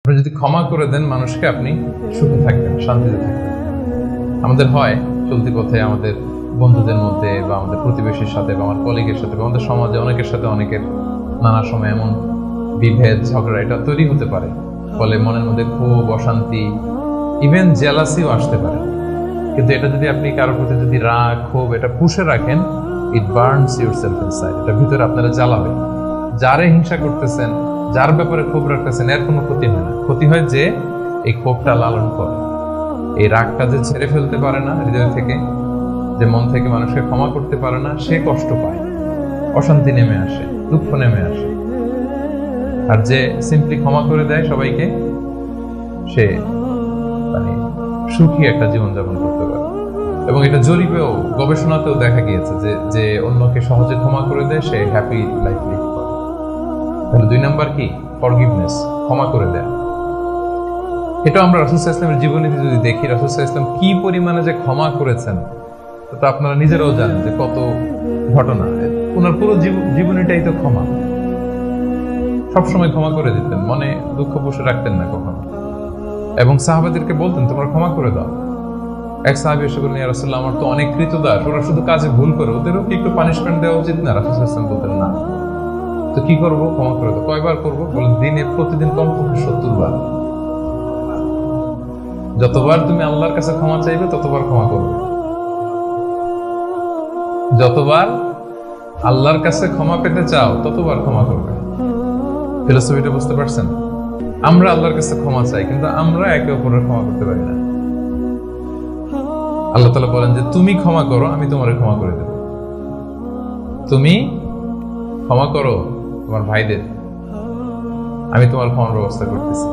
আপনি যদি ক্ষমা করে দেন মানুষকে, আপনি সুখে থাকবেন, শান্তিতে থাকবেন। আমাদের হয় চলতি পথে আমাদের বন্ধুদের মধ্যে বা আমাদের প্রতিবেশীর সাথে বা আমার কলিগের সাথে বা আমাদের সমাজে অনেকের সাথে অনেকের নানা সময় এমন বিভেদ ঝগড়া এটা তৈরি হতে পারে, ফলে মনের মধ্যে ক্ষোভ, অশান্তি, ইভেন জেলাসিও আসতে পারে। কিন্তু এটা যদি আপনি কারোর প্রতি যদি রাগ, ক্ষোভ এটা পুষে রাখেন, ইট বার্নস ইউরসেলফ ইনসাইড, এটা ভিতরে আপনারা জ্বালাবে। যারে হিংসা করতেছেন, যার ব্যাপারে ক্ষোভ রাখতেছেন, এর কোনো ক্ষতি হয় না। ক্ষতি হয় যে এই ক্ষোভটা লালন করে, এই রাগটা যে ছেড়ে ফেলতে পারে না হৃদয় থেকে, যে মন থেকে মানুষকে ক্ষমা করতে পারে না, সে কষ্ট পায়, অশান্তি নেমে আসে, দুঃখ নেমে আসে। আর যে সিম্পলি ক্ষমা করে দেয় সবাইকে, সে মানে সুখী একটা জীবনযাপন করতে পারে। এবং এটা জরিপেও, গবেষণাতেও দেখা গিয়েছে যে যে অন্যকে সহজে ক্ষমা করে দেয় সে হ্যাপি লাইফ লিড করে। তাহলে 2 নাম্বার কি? ফরগিভনেস, ক্ষমা করে দেয়া। এটা আমরা রাসূল সাল্লাল্লাহু আলাইহি ওয়াসাল্লামের জীবনীতে যদি দেখি, রাসূল সাল্লাল্লাহু আলাইহি ওয়াসাল্লাম কি পরিমাণে যে ক্ষমা করেছেন, তো আপনারা নিজেরাও জানেন যে কত ঘটনা। ওনার পুরো জীবনীটাই তো ক্ষমা। সবসময় ক্ষমা করে দিতেন, মনে দুঃখ পুষে রাখতেন না কখনো। এবং সাহাবাদেরকে বলতেন তোমরা ক্ষমা করে দাও। এক সাহাবী এসে বললেন, ইয়া রাসূলুল্লাহ, আমার তো অনেক কৃতদাস, ওরা শুধু কাজে ভুল করে, ওদেরও কি একটু পানিশমেন্ট দেওয়া উচিত না? রাসূল সাল্লাল্লাহু আলাইহি ওয়াসাল্লাম বলতেন, না। তো কি করবো? ক্ষমা করে দাও। কয়বার করবো? বলেন দিনে প্রতিদিন কমপক্ষে 70 বার। যতবার তুমি আল্লাহর কাছে ক্ষমা চাইবে ততবার ক্ষমা করবে। যতবার আল্লাহর কাছে ক্ষমা পেতে চাও ততবার ক্ষমা করবে। ফিলোসফিটা বুঝতে পারছেন? আমরা আল্লাহর কাছে ক্ষমা চাই, কিন্তু আমরা একে অপরের ক্ষমা করতে পারি না। আল্লাহ তাআলা বলেন যে তুমি ক্ষমা করো, আমি তোমারে ক্ষমা করে দেব। তুমি ক্ষমা করো তোমার ভাইদের, আমি তোমার ক্ষমার ব্যবস্থা করতেছি।